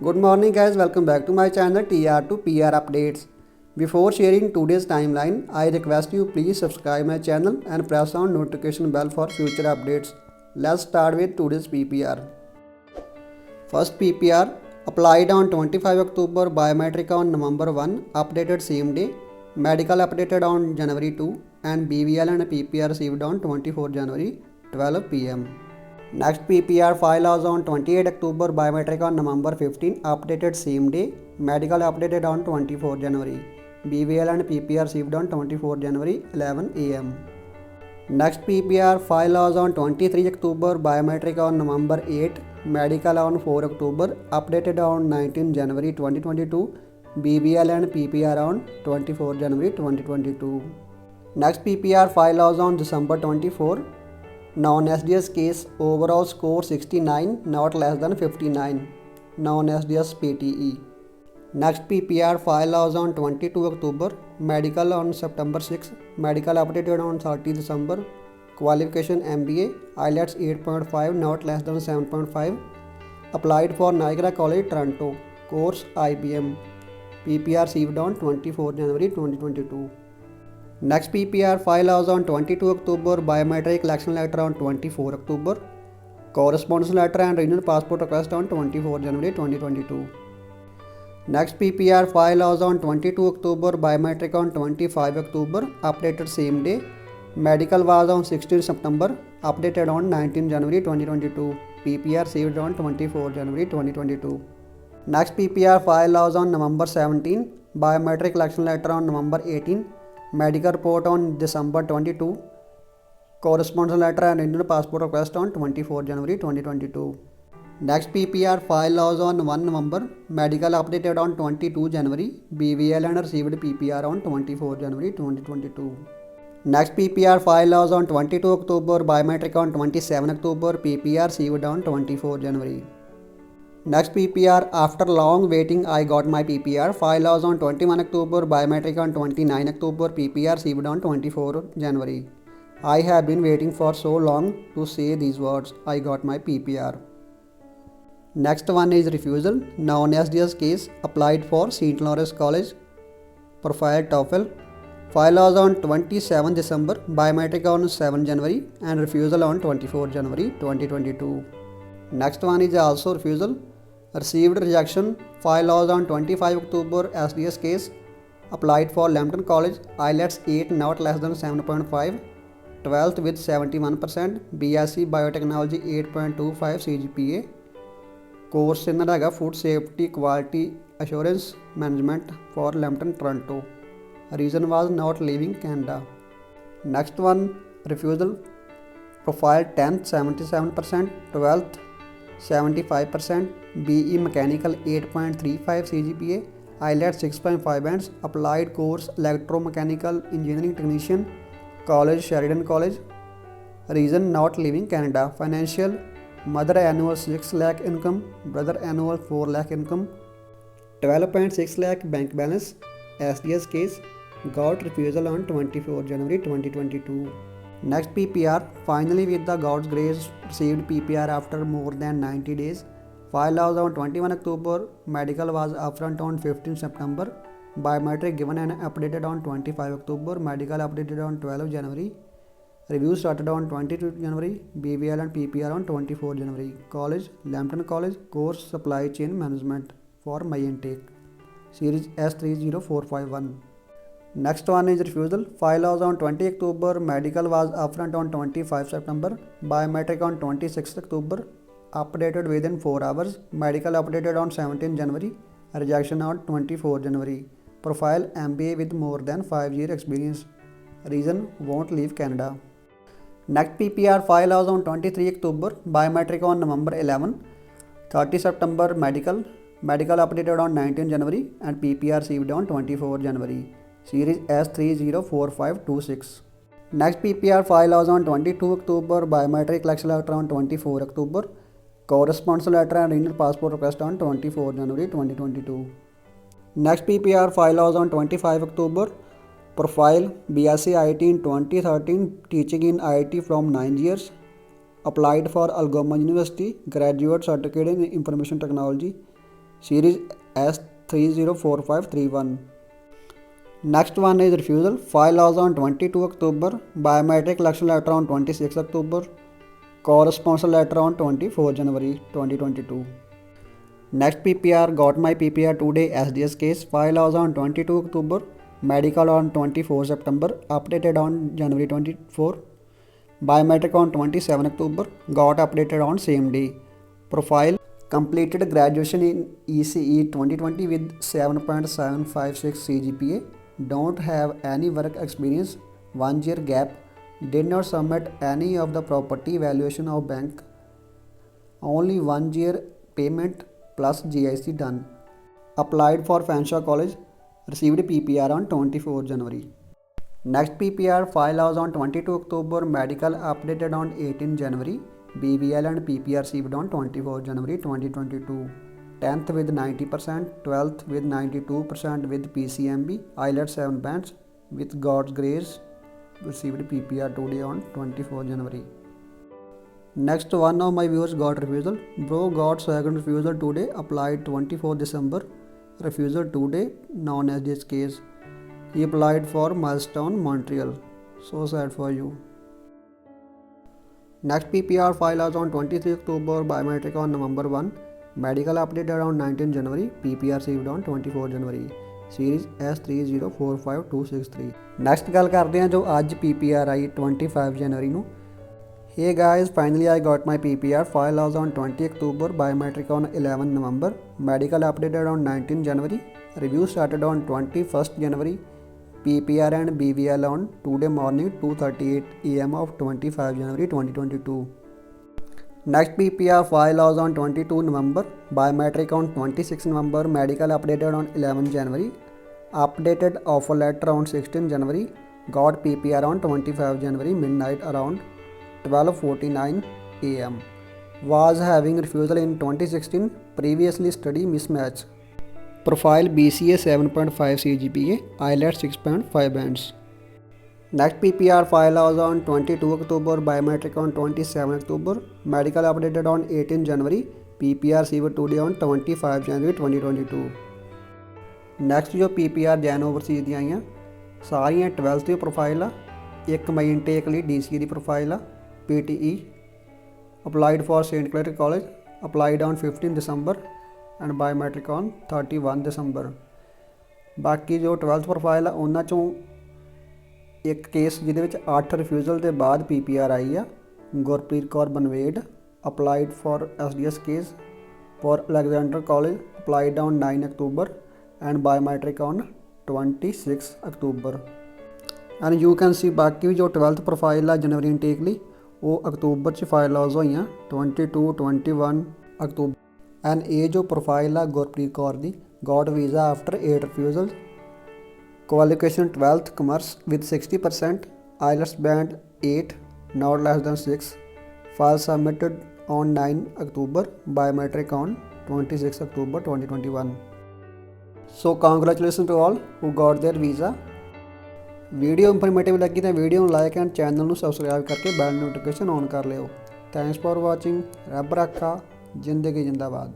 Good morning guys, welcome back to my channel TR to PR updates. Before sharing today's timeline, I request you please subscribe my channel and press on notification bell for future updates. Let's start with today's PPR. First PPR, applied on 25 October, biometric on November 1, updated same day, medical updated on January 2 and BVL and PPR received on 24 January 12 pm. Next PPR file was on 28 October, biometric on November 15, updated same day, medical updated on 24 January. BVL and PPR received on 24 January 11 am. Next PPR file was on 23 October, biometric on November 8, medical on 4 October, updated on 19 January 2022, BVL and PPR on 24 January 2022. Next PPR file was on December 24, non-SDS case, overall score 69, not less than 59, non-SDS PTE. Next PPR file was on 22 October, medical on September 6, medical updated on 30 December, qualification MBA, IELTS 8.5, not less than 7.5, applied for Niagara College, Toronto, course IBM, PPR received on 24 January 2022. Next PPR file was on 22 October, biometric election letter on 24 October, correspondence letter and regional passport request on 24 January 2022. Next PPR file was on 22 October, biometric on 25 October, updated same day, medical was on 16 September, updated on 19 January 2022, PPR received on 24 January 2022. Next PPR file was on November 17, biometric election letter on November 18, medical report on December 22, correspondence letter and Indian passport request on 24 January 2022. Next PPR file was on 1 November, medical updated on 22 January, BVL and received PPR on 24 January 2022. Next PPR file was on 22 October, biometric on 27 October, PPR received on 24 January. Next PPR, after long waiting I got my PPR, file was on 21 October, biometric on 29 October, PPR received on 24 January. I have been waiting for so long to say these words, I got my PPR. Next one is refusal, non-SDS case, applied for St. Lawrence College, profile TOEFL. File was on 27 December, biometric on 7 January and refusal on 24 January 2022. Next one is also refusal, received rejection, file was on 25 October, SDS case, applied for Lambton College, IELTS 8 not less than 7.5, 12th with 71%, BSc Biotechnology 8.25 CGPA, course in the Food Safety Quality Assurance Management for Lambton, Toronto. Reason was not leaving Canada. Next one, refusal, profile 10th 77%, 12th 75%, BE Mechanical 8.35 CGPA, IELTS 6.5 bands, applied course Electromechanical Engineering Technician, College Sheridan College. Reason not leaving Canada, financial, mother annual 6 lakh income, brother annual 4 lakh income, 12.6 lakh bank balance, SDS case, got refusal on 24 January 2022. Next PPR, finally with the God's grace received PPR after more than 90 days. File was on 21 October, medical was upfront on 15 September, biometric given and updated on 25 October, medical updated on 12 January, review started on 22 January, BVL and PPR on 24 January. College, Lambton College, course Supply Chain Management for my intake, series S30451. Next one is refusal, file was on 20 October, medical was upfront on 25 September, biometric on 26 October, updated within 4 hours, medical updated on 17 January, rejection on 24 January, profile MBA with more than 5 year experience, reason won't leave Canada. Next PPR file was on 23 October, biometric on November 11, 30 September medical updated on 19 January and PPR received on 24 January. Series S30456. Next PPR file was on 22 October, biometric election letter on 24 October, correspondence letter and renewal passport request on 24 January 2022. Next PPR file was on 25 October, profile BSc IIT in 2013, teaching in IIT from 9 years, applied for Algoma University, graduate certificate in information technology, series S304531. Next one is refusal. File was on 22 October. Biometric election letter on 26 October. Correspondence letter on 24 January 2022. Next PPR, got my PPR today SDS case. File was on 22 October. Medical on 24 September. Updated on January 24. Biometric on 27 October. Got updated on same day. Profile, completed graduation in ECE 2020 with 7.756 CGPA. Don't have any work experience. 1 year gap. Did not submit any of the property valuation of bank. Only 1 year payment plus GIC done. Applied for Fanshawe College. Received PPR on 24 January. Next PPR, file was on 22 October. Medical updated on 18 January. BVL and PPR received on 24 January 2022. 10th with 90%, 12th with 92% with PCMB, IELTS 7 bands with God's grace. Received PPR today on 24 January. Next, one of my viewers got refusal. Bro got second refusal today, applied 24 December. Refusal today, non-SDS case. He applied for Milestone, Montreal. So sad for you. Next PPR file was on 23 October, biometric on November 1. Medical update around 19 January, PPR received on 24 January. Series S30456263. Next ਗੱਲ ਕਰਦੇ ਹਾਂ ਜੋ ਅੱਜ PPR आई 25 January ਨੂੰ. Hey guys, finally I got my PPR. File was on 20 October, biometric on 11 November. Medical updated on 19 January. Review started on 21st January. PPR and BVL on today morning 2:38 AM of 25 January 2022. Next PPR file was on 22 November, biometric on 26 November, medical updated on 11 January, updated offer letter on 16 January, got PPR on 25 January midnight around 12:49 AM. Was having refusal in 2016, previously study mismatch. Profile BCA 7.5 CGPA, IELTS 6.5 bands. Next PPR file was on 22 October, biometric on 27 October, medical updated on 18 January, PPR received today on 25 January 2022. Next जो PPR Jain overseas दी आईयां सारियां 12th ਦੀ profile आ, 1 मई intake ਲਈ DCA ਦੀ profile आ, PTE applied for St. Clair College, applied on 15 December and biometric on 31 December. ਬਾਕੀ ਜੋ 12th ਪ੍ਰੋਫਾਈਲ ਆ ਉਹਨਾਂ ਚੋਂ ਇੱਕ ਕੇਸ ਜਿਹਦੇ ਵਿੱਚ 8 ਰਿਫਿਊਜ਼ਲ ਦੇ ਬਾਅਦ PPR ਆਈ ਆ, Gurpreet Kaur ਬਨਵੇਡ, applied for SDS case for Alexander College, applied on 9 October and biometric on 26 October. and you can see ਬਾਕੀ ਵੀ ਜੋ 12th ਪ੍ਰੋਫਾਈਲ ਆ ਜਨਵਰੀ ਇਨਟੇਕ ਲਈ ਉਹ ਅਕਤੂਬਰ 'ਚ ਫਾਈਲ ਲੌਜ ਹੋਈਆਂ 22 21 ਅਕਤੂਬਰ. ਐਂਡ ਇਹ ਜੋ ਪ੍ਰੋਫਾਈਲ ਆ ਗੁਰਪ੍ਰੀਤ ਕੌਰ ਦੀ got visa after 8 refusal, qualification 12th commerce with 60%, IELTS band 8 not less than 6, file submitted on 9 October, biometric on 26 October 2021. So congratulations to all who got their visa. Video informative ਲੱਗੀ ਤਾਂ video ਨੂੰ like and channel ਨੂੰ subscribe ਕਰਕੇ ਬੈਲ notification on ਕਰ ਲਿਓ. Thanks for watching. ਰੱਬ ਰਾਖਾ. ਜ਼ਿੰਦਗੀ ਜਿੰਦਾਬਾਦ.